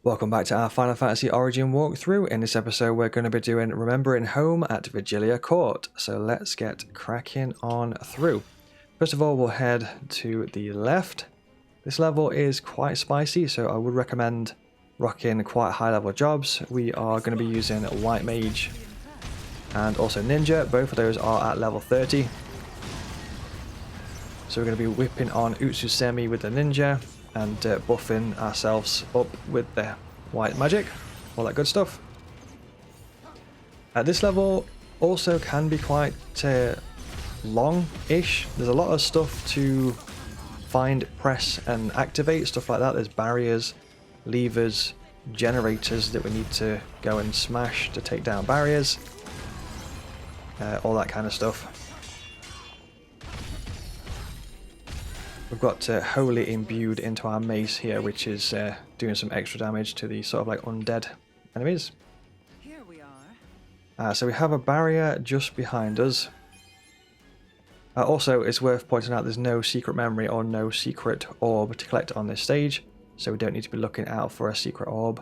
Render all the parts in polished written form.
Welcome back to our Final Fantasy Origin walkthrough. In this episode we're going to be doing Remembering Home at Vigilia Court. So let's get cracking on through. First of all we'll head to the left. This level is quite spicy, so I would recommend rocking quite high level jobs. We are going to be using White Mage and also Ninja. Both of those are at level 30. So we're going to be whipping on Utsusemi with the Ninja and buffing ourselves up with the white magic, all that good stuff. At this level also can be quite long-ish. There's a lot of stuff to find, press and activate, stuff like that. There's barriers, levers, generators that we need to go and smash to take down barriers, all that kind of stuff. We've got Holy imbued into our mace here, which is doing some extra damage to the sort of like undead enemies. Here we are. So we have a barrier just behind us. Also, it's worth pointing out there's no secret memory or no secret orb to collect on this stage, so we don't need to be looking out for a secret orb.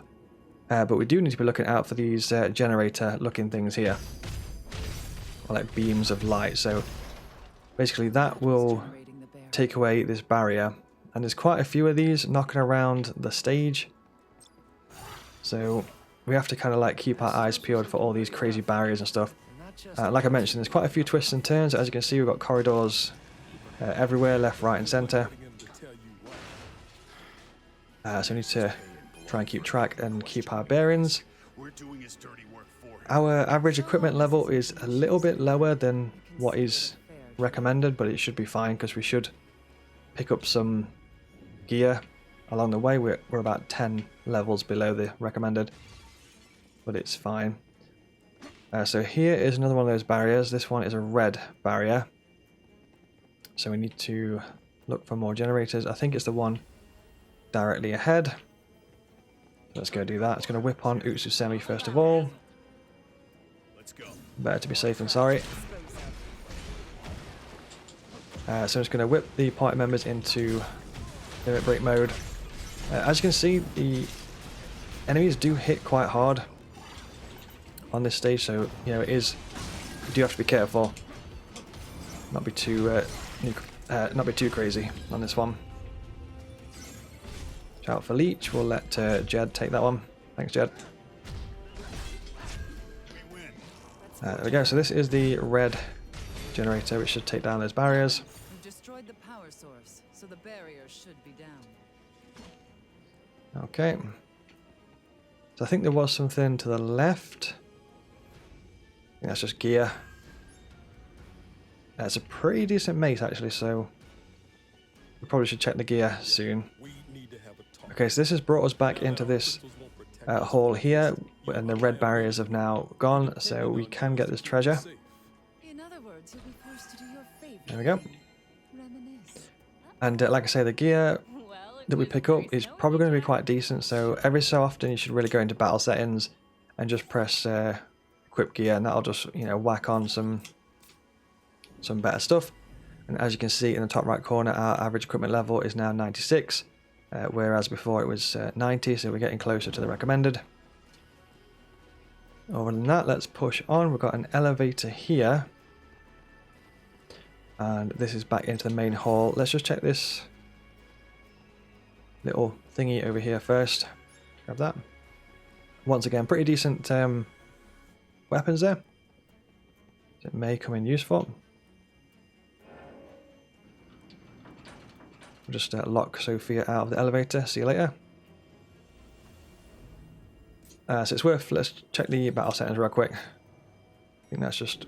But we do need to be looking out for these generator-looking things here, or like beams of light. So basically that will take away this barrier, and there's quite a few of these knocking around the stage, so we have to kind of like keep our eyes peeled for all these crazy barriers and stuff. Like I mentioned, there's quite a few twists and turns. As you can see, we've got corridors everywhere, left, right and center, so we need to try and keep track and keep our bearings. Our average equipment level is a little bit lower than what is recommended, but it should be fine because we should pick up some gear along the way. We're about 10 levels below the recommended, but it's fine. So here is another one of those barriers. This one is a red barrier, so we need to look for more generators. I think it's the one directly ahead. Let's go do that. It's going to whip on Utsusemi first of all. Let's go. Better to be safe than sorry. So I'm just going to whip the party members into limit break mode. As you can see, the enemies do hit quite hard on this stage, so you know you do have to be careful, not be too crazy on this one. Watch out for Leech. We'll let Jed take that one. Thanks, Jed. There we go. So this is the red generator, which should take down those barriers. We've destroyed the power source, so the barrier should be down. Okay. So I think there was something to the left. I think that's just gear. It's a pretty decent mace actually, so we probably should check the gear soon. Okay, so this has brought us back into this hall here, and the red barriers have now gone, so we can get this treasure. In other words, you'll be forced to do your favorite. There we go. Reminisce. And like I say, the gear that we pick up is probably going to be quite decent, so every so often you should really go into battle settings and just press equip gear, and that'll just, you know, whack on some better stuff. And as you can see in the top right corner, our average equipment level is now 96, whereas before it was 90, so we're getting closer to the recommended. Other than that, let's push on. We've got an elevator here, and this is back into the main hall. Let's just check this little thingy over here first. Grab that. Once again, pretty decent weapons there. It may come in useful. We'll just lock Sophia out of the elevator. See you later. So it's worth, let's check the battle settings real quick. I think that's just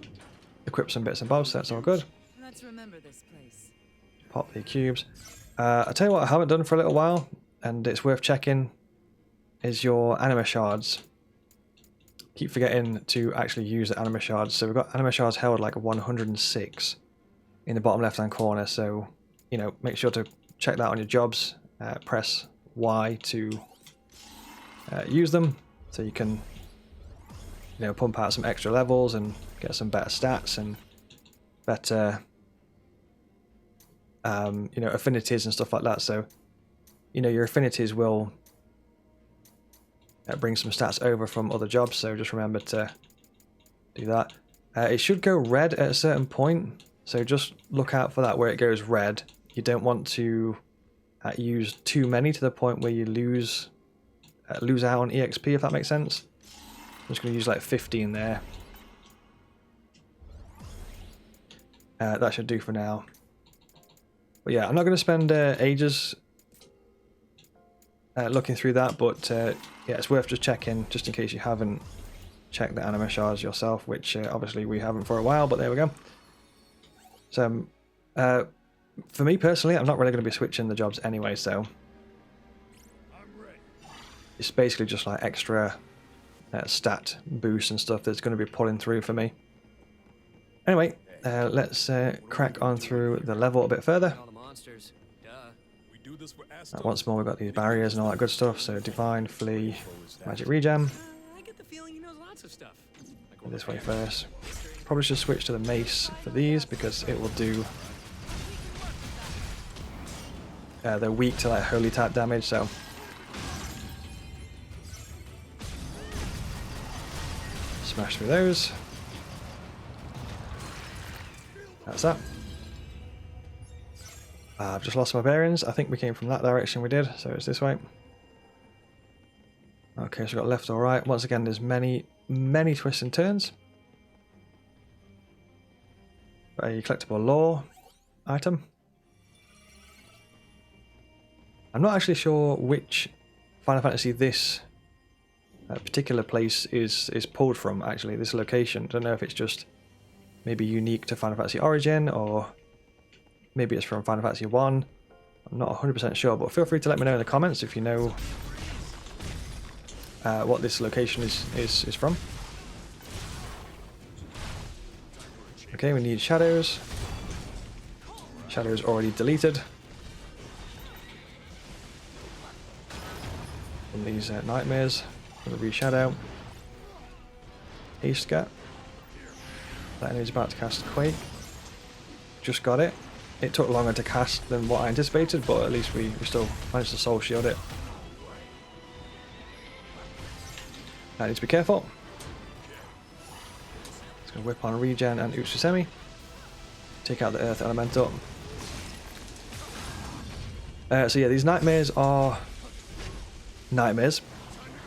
equip some bits and bobs, so that's all good. Let's remember this place. Pop the cubes. I'll tell you what I haven't done for a little while, and it's worth checking, is your anima shards. Keep forgetting to actually use the anima shards. So we've got anima shards held like 106 in the bottom left hand corner, so you know, make sure to check that on your jobs. Press Y to use them, so you can, you know, pump out some extra levels and get some better stats and better you know, affinities and stuff like that. So you know, your affinities will bring some stats over from other jobs, so just remember to do that. It should go red at a certain point, so just look out for that where it goes red. You don't want to use too many to the point where you lose out on EXP, if that makes sense. I'm just going to use like 15 there. That should do for now. But yeah, I'm not going to spend ages looking through that, but yeah, it's worth just checking, just in case you haven't checked the anima shards yourself, which obviously we haven't for a while, but there we go. So, for me personally, I'm not really going to be switching the jobs anyway, so it's basically just like extra stat boosts and stuff that's going to be pulling through for me. Anyway, let's crack on through the level a bit further. Once more, we've got these barriers and all that good stuff. So divine, flee, magic regen. This way first. Probably should switch to the mace for these because it will do. They're weak to like holy type damage, so smash through those. That's that. I've just lost my bearings. I think we came from that direction we did, so it's this way. Okay, so we've got left or right. Once again, there's many twists and turns. A collectible lore item. I'm not actually sure which Final Fantasy this particular place is pulled from, actually, this location. I don't know if it's just maybe unique to Final Fantasy Origin, or maybe it's from Final Fantasy 1. I'm not 100% sure, but feel free to let me know in the comments if you know what this location is from. Okay, we need shadows. Shadows already deleted. And these nightmares. We'll reshadow. Haste Scat. That enemy's about to cast Quake. Just got it. It took longer to cast than what I anticipated, but at least we still managed to soul shield it. I need to be careful. It's going to whip on regen and Utsusemi. Take out the Earth Elemental. So yeah, these nightmares are nightmares,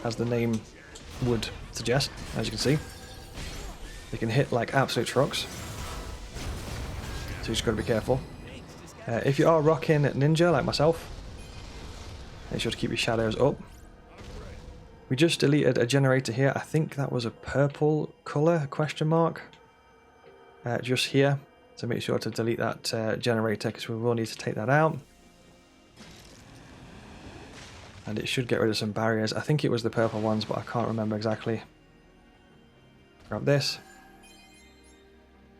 as the name would suggest, as you can see. They can hit like absolute trucks. So you just got to be careful. If you are rocking ninja like myself, make sure to keep your shadows up. We just deleted a generator here. I think that was a purple colour, question mark. Just here. So make sure to delete that generator because we will need to take that out. And it should get rid of some barriers. I think it was the purple ones, but I can't remember exactly. Grab this.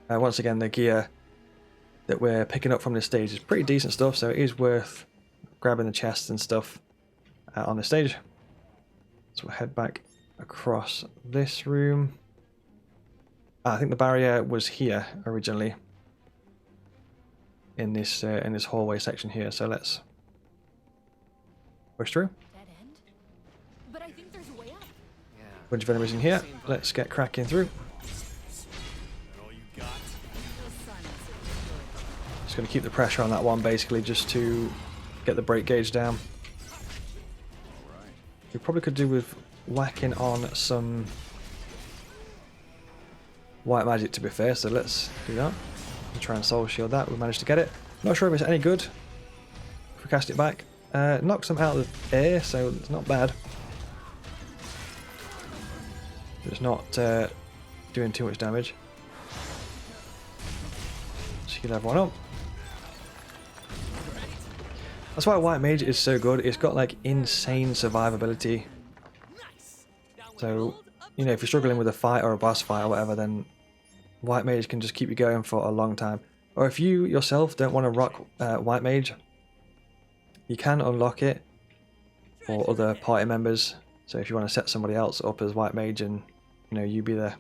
Once again, the gear that we're picking up from this stage is pretty decent stuff, so it is worth grabbing the chests and stuff on the stage. So we'll head back across this room. I think the barrier was here originally in this hallway section here, so let's push through. Dead end? But I think there's a way up. Bunch of enemies in here. Let's get cracking through. Just going to keep the pressure on that one basically just to get the break gauge down. We probably could do with whacking on some white magic to be fair, so let's do that. And try and soul shield that. We managed to get it. Not sure if it's any good. If we cast it back. Knocks them out of the air, so it's not bad. It's not doing too much damage. So heal everyone up. That's why White Mage is so good. It's got like insane survivability. So, you know, if you're struggling with a fight or a boss fight or whatever, then White Mage can just keep you going for a long time. Or if you yourself don't want to rock White Mage, you can unlock it for other party members. So if you want to set somebody else up as White Mage and, you know, you be the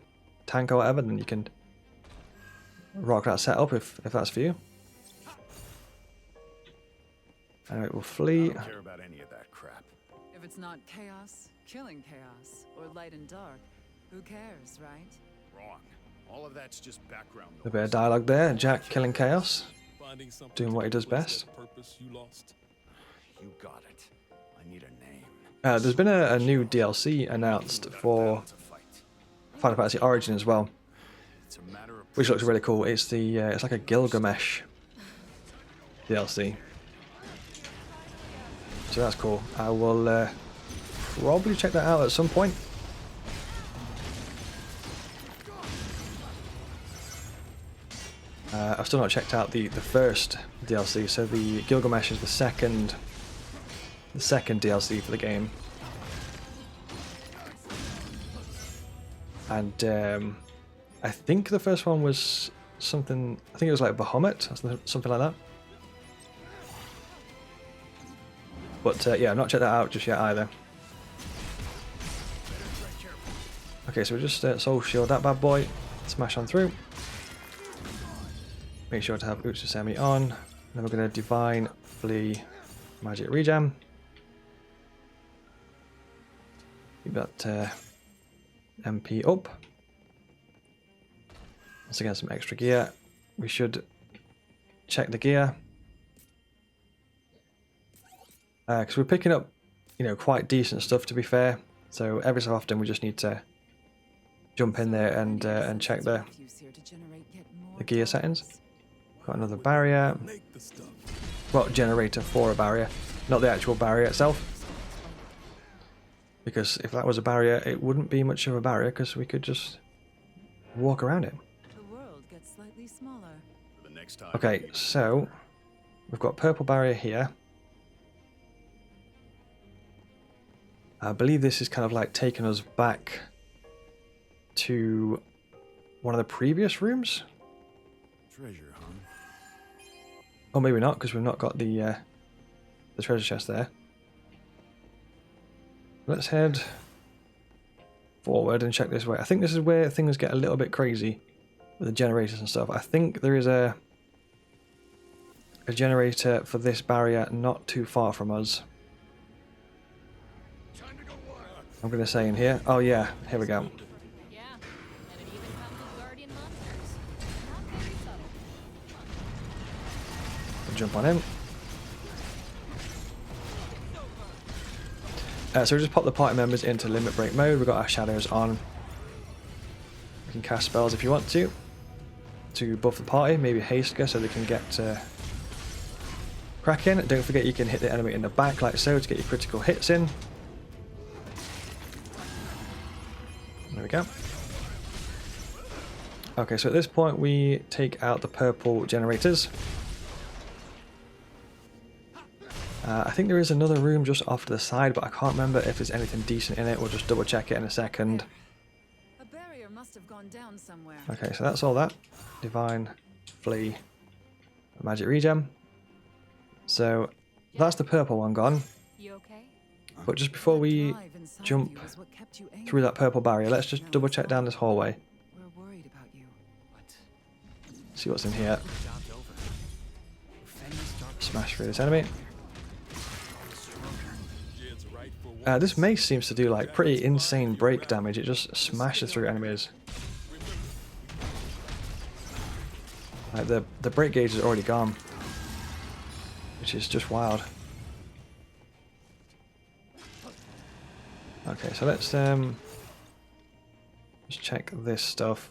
tank or whatever, then you can rock that setup if that's for you. Anyway, we'll flee. I don't care about any of that crap. If it's not chaos, Killing chaos, or light and dark. Who cares, right? Wrong. All of that's just background A bit of dialogue there. Jack killing chaos. Finding something Doing to what he does replace best. that purpose you lost. You got it. I need a name. There's been a new DLC announced for Final Fantasy Origin as well, It's a matter of which looks really cool. It's the it's like a Gilgamesh DLC, so that's cool. I will probably check that out at some point. I've still not checked out the first DLC, so the Gilgamesh is the second DLC for the game. And I think the first one was something, I think it was like Bahamut or something like that. But yeah, I've not checked that out just yet either. Okay, so we just soul shield that bad boy, smash on through. Make sure to have Utsusemi on. Then we're going to Divine Flee Magic Rejam. Keep that MP up. Once again, some extra gear. We should check the gear. Because we're picking up, you know, quite decent stuff to be fair. So every so often we just need to jump in there and check the gear settings. Got another barrier. Well, generator for a barrier, not the actual barrier itself. Because if that was a barrier, it wouldn't be much of a barrier because we could just walk around it. The world gets slightly smaller. the next time. Okay, so we've got purple barrier here. I believe this is kind of like taking us back to one of the previous rooms. Treasure, huh? Or maybe not, because we've not got the treasure chest there. Let's head forward and check this way. I think this is where things get a little bit crazy with the generators and stuff. I think there is a generator for this barrier not too far from us. I'm going to say in here. Oh yeah, here we go. Yeah, and it even comes with guardian monsters. Not very subtle. We'll jump on in. So we just pop the party members into limit break mode. We've got our shadows on. You can cast spells if you want to buff the party, maybe haste so they can get cracking. Don't forget you can hit the enemy in the back like so to get your critical hits in. There we go. Okay, so at this point we take out the purple generators. I think there is another room just off to the side, but I can't remember if there's anything decent in it. We'll just double check it in a second. A barrier must have gone down somewhere. Okay, so that's all that. Divine Flee Magic Regen. So that's the purple one gone. You okay? But just before we jump through that purple barrier, let's just double check down this hallway. We're worried about you. See what's in here. Smash through this enemy. This mace seems to do like pretty insane break damage. It just smashes through enemies. Like the break gauge is already gone, which is just wild. Okay, so let's just check this stuff.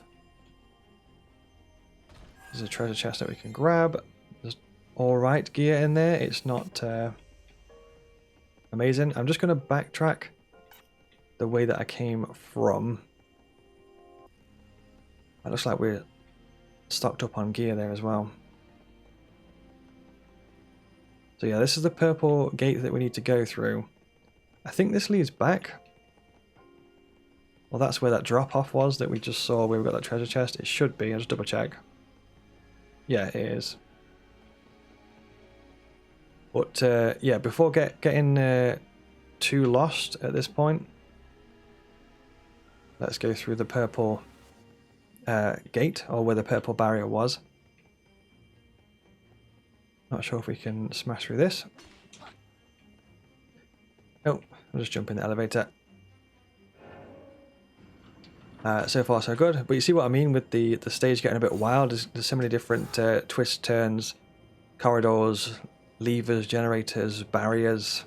There's a treasure chest that we can grab. There's alright gear in there. It's not amazing. I'm just going to backtrack the way that I came from. It looks like we're stocked up on gear there as well. So yeah, this is the purple gate that we need to go through. I think this leads back. Well, that's where that drop-off was that we just saw where we got that treasure chest. It should be. I'll just double check. Yeah, it is. But yeah, before getting too lost at this point, let's go through the purple gate, or where the purple barrier was. Not sure if we can smash through this. Oh, I'll just jump in the elevator. So far so good, but you see what I mean with the stage getting a bit wild. There's so many different twists, turns, corridors, levers, generators, barriers,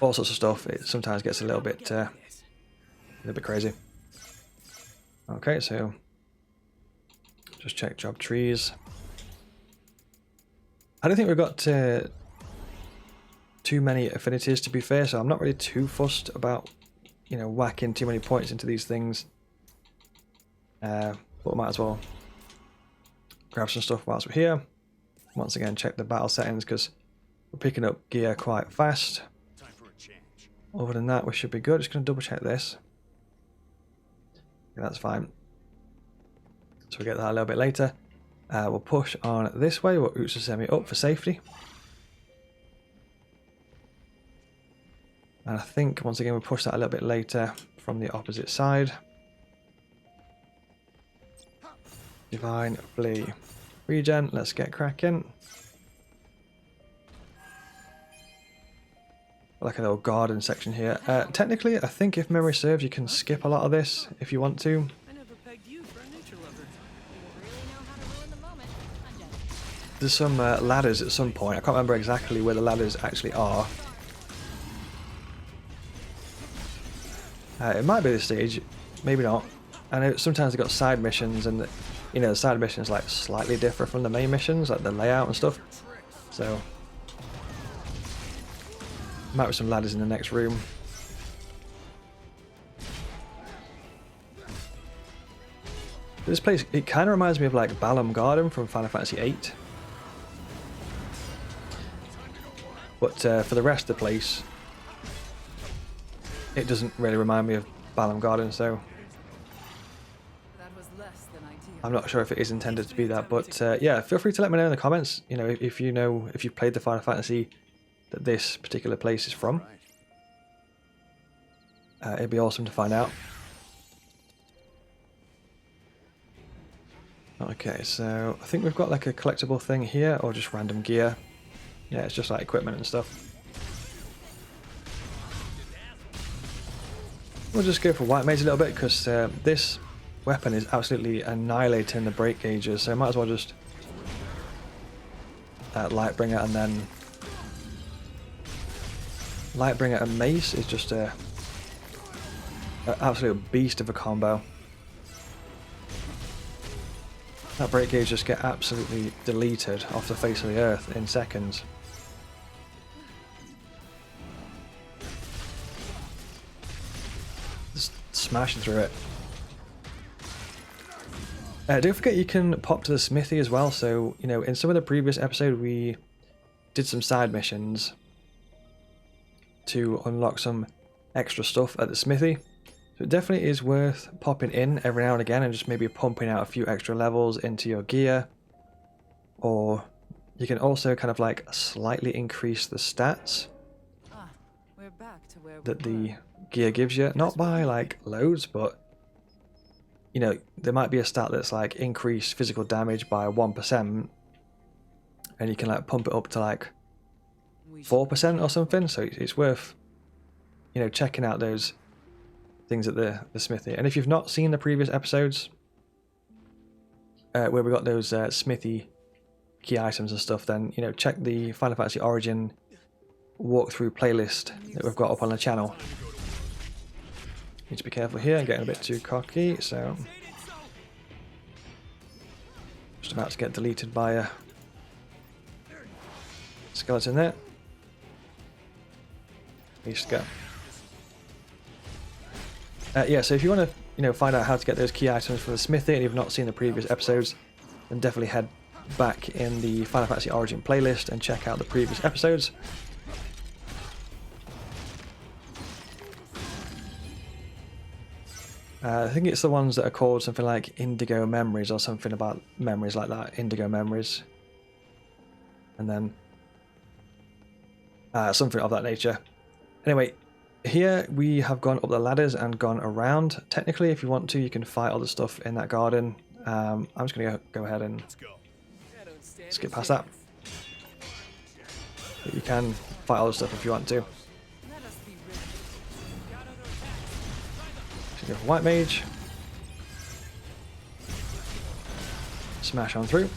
all sorts of stuff. It sometimes gets a little bit crazy. Okay, so just check job trees. I don't think we've got too many affinities, to be fair, so I'm not really too fussed about, you know, whacking too many points into these things. But we might as well grab some stuff whilst we're here. Once again, check the battle settings because we're picking up gear quite fast. Other than that, we should be good. Just going to double check this. Yeah, that's fine. So we'll get that a little bit later. We'll push on this way. We'll Azzavhar up for safety. And I think, once again, we'll push that a little bit later from the opposite side. Divine, flee, regen. Let's get cracking. Like a little garden section here. Technically, I think if memory serves, you can skip a lot of this if you want to. I never pegged you for a nature lover. You really know how to ruin the moment. I'm done. There's some ladders at some point. I can't remember exactly where the ladders actually are. It might be this stage, maybe not. I know sometimes they've got side missions, and you know, the side missions like slightly differ from the main missions, like the layout and stuff. So might be some ladders in the next room. This place, it kind of reminds me of like Balam Garden from Final Fantasy VIII. But for the rest of the place, it doesn't really remind me of Balam Garden, so That was less than ideal. I'm not sure if it is intended to be that. But yeah, feel free to let me know in the comments, you know, if you've played the Final Fantasy that this particular place is from. It'd be awesome to find out. Okay, so I think we've got like a collectible thing here, or just random gear. Yeah, it's just like equipment and stuff. We'll just go for White Mage a little bit, because this weapon is absolutely annihilating the break gauges, so I might as well just Lightbringer, and then Lightbringer and Mace is just an absolute beast of a combo. That break gauge just get absolutely deleted off the face of the earth in seconds. Just smashing through it. Don't forget you can pop to the smithy as well, so you know, in some of the previous episode we did some side missions to unlock some extra stuff at the smithy. So it definitely is worth popping in every now and again and just maybe pumping out a few extra levels into your gear. Or you can also kind of like slightly increase the stats We're back to where that we the gear gives you. Not by like loads, but you know, there might be a stat that's like increase physical damage by 1%, and you can like pump it up to like 4% or something. So it's worth, you know, checking out those things at the smithy. And if you've not seen the previous episodes where we got those smithy key items and stuff, then you know, check the Final Fantasy Origin walkthrough playlist that we've got up on the channel. Need to be careful here, I'm getting a bit too cocky, so just about to get deleted by a skeleton there. Beast go. Yeah, so if you want to, you know, find out how to get those key items for the smithy and you've not seen the previous episodes, then definitely head back in the Final Fantasy Origin playlist and check out the previous episodes. I think it's the ones that are called something like Indigo Memories or something about memories like that, Indigo Memories. And then something of that nature. Anyway, here we have gone up the ladders and gone around. Technically, if you want to, you can fight all the stuff in that garden. I'm just going to go ahead and skip past that. But you can fight all the stuff if you want to. Go for White Mage. Smash on through.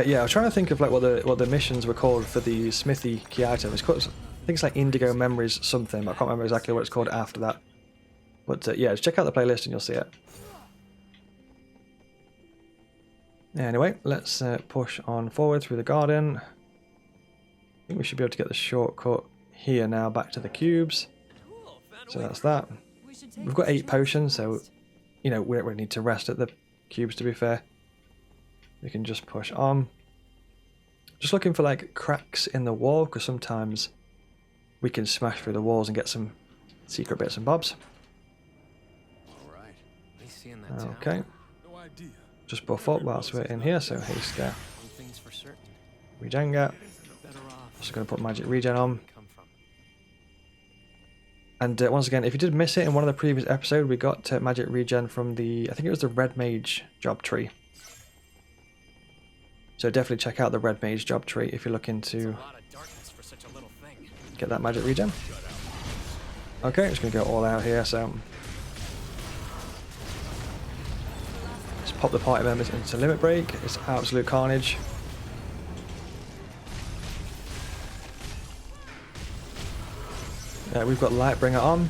Yeah, I was trying to think of like what the missions were called for the smithy key item. It's called, I think it's like Indigo Memories something, but I can't remember exactly what it's called after that. But yeah, just check out the playlist and you'll see it. Anyway, let's push on forward through the garden. I think we should be able to get the shortcut here now back to the cubes. So that's that. We've got 8 potions, so you know we don't really need to rest at the cubes, to be fair. We can just push on. Just looking for like cracks in the wall, because sometimes we can smash through the walls and get some secret bits and bobs. Alright. They see in that town. Okay. No idea. Just buff up whilst we're in here, so haste One thing's for certain. Regenga. Better off. Just going to put magic regen on. Come from. And once again, if you did miss it in one of the previous episodes, we got magic regen from the, I think it was the red mage job tree. So definitely check out the red mage job tree if you're looking to A lot of darkness for such a little thing. get that magic regen. Okay, just going to go all out here, so just pop the party members into limit break. It's absolute carnage. We've got Lightbringer on.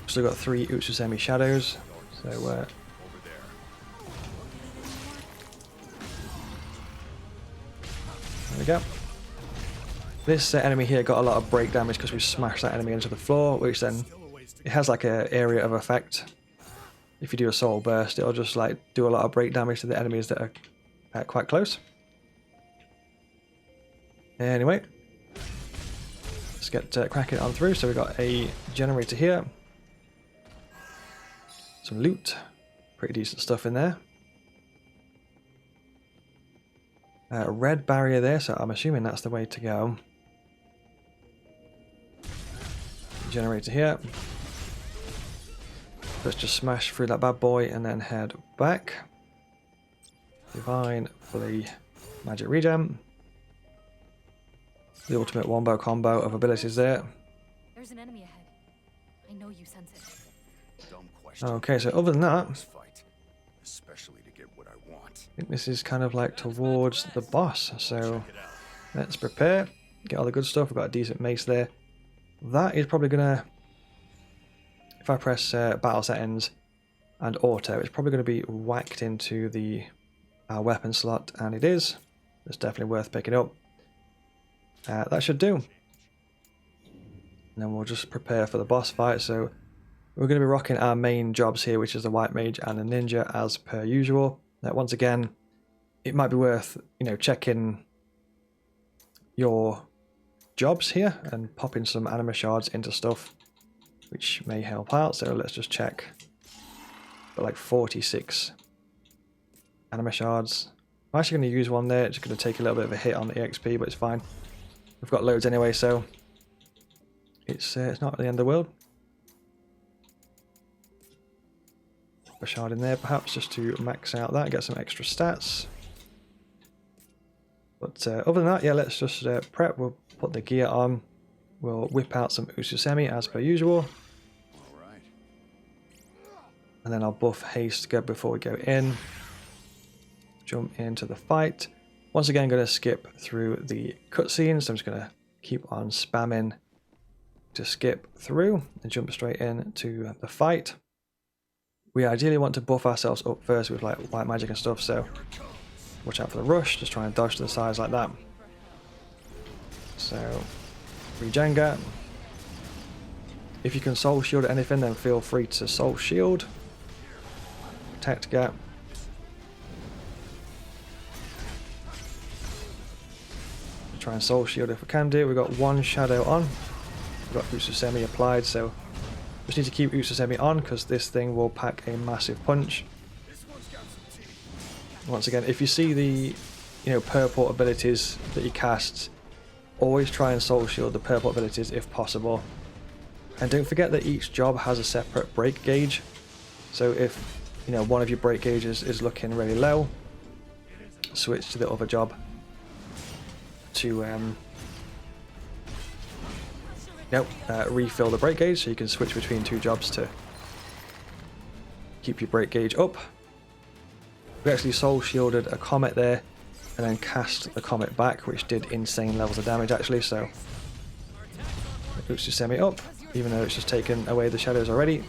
Still got 3 Utsusemi Shadows, so there we go. This enemy here got a lot of break damage because we smashed that enemy into the floor, which then it has like an area of effect. If you do a soul burst, it'll just like do a lot of break damage to the enemies that are quite close. Anyway, let's get cracking on through. So we've got a generator here, some loot, pretty decent stuff in there. A red barrier there, so I'm assuming that's the way to go. Generator here. Let's just smash through that bad boy and then head back. Divine for the magic regen. The ultimate wombo combo of abilities there. There's an enemy ahead. I know you sense it. Dumb question. Okay, so other than that, This fight, especially to get what I want. I think this is kind of like towards the boss. So let's prepare. Get all the good stuff. We've got a decent mace there. That is probably gonna, if I press battle settings and auto, it's probably going to be whacked into the weapon slot, and it is. It's definitely worth picking up. That should do. And then we'll just prepare for the boss fight. So we're going to be rocking our main jobs here, which is the White Mage and the Ninja, as per usual. Once again, it might be worth, you know, checking your jobs here and popping some anima shards into stuff, which may help out. So let's just check. Got like 46 anima shards. I'm actually going to use one there. It's going to take a little bit of a hit on the EXP, but it's fine. We've got loads anyway, so it's not the end of the world. Pop a shard in there, perhaps, just to max out that, get some extra stats. But other than that, yeah, let's just prep. We'll put the gear on. We'll whip out some Utsusemi as per usual. Alright. And then I'll buff haste before we go in. Jump into the fight. Once again, I'm going to skip through the cutscenes. So I'm just going to keep on spamming to skip through and jump straight into the fight. We ideally want to buff ourselves up first with like white magic and stuff, so watch out for the rush. Just try and dodge to the sides like that. So, Regenga. If you can soul shield anything, then feel free to soul shield. Protect gap. Try and soul shield if we can do. We've got one shadow on. We've got Utsusemi applied, so just need to keep Utsusemi on because this thing will pack a massive punch. Once again, if you see the purple abilities that he casts, always try and soul shield the purple abilities if possible. And don't forget that each job has a separate break gauge. So if one of your break gauges is looking really low, switch to the other job to Nope, refill the break gauge, so you can switch between 2 jobs to keep your break gauge up. We actually soul shielded a comet there, and then cast the comet back, which did insane levels of damage actually, so it boosts your semi up, even though it's just taken away the shadows already.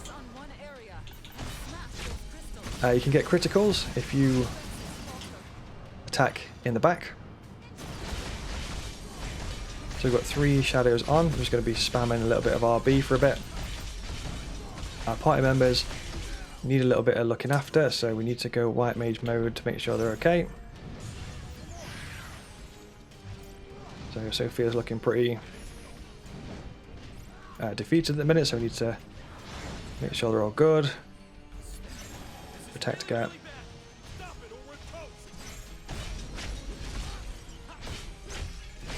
You can get criticals if you attack in the back. So we've got 3 shadows on. I'm just going to be spamming a little bit of RB for a bit. Our party members need a little bit of looking after, so we need to go white mage mode to make sure they're okay. So Sophia's looking pretty defeated at the minute, so we need to make sure they're all good. Protect gap.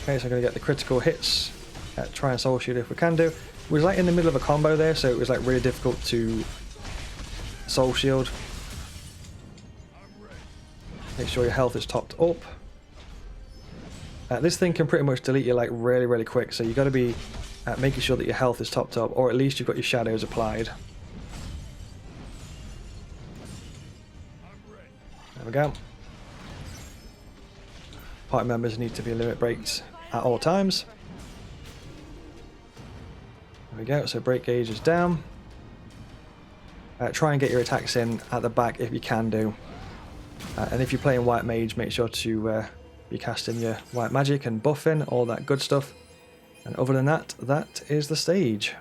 Okay, so I'm going to get the critical hits. Try and soul shield if we can do. We was like in the middle of a combo there, so it was like really difficult to soul shield. Make sure your health is topped up. This thing can pretty much delete you like really quick, so you got to be making sure that your health is topped up, or at least you've got your shadows applied. There we go. Party members need to be limit breaks at all times. There we go, so break gauge is down. Try and get your attacks in at the back if you can do. And if you're playing white mage, make sure to be casting your white magic and buffing, all that good stuff. And other than that, that is the stage.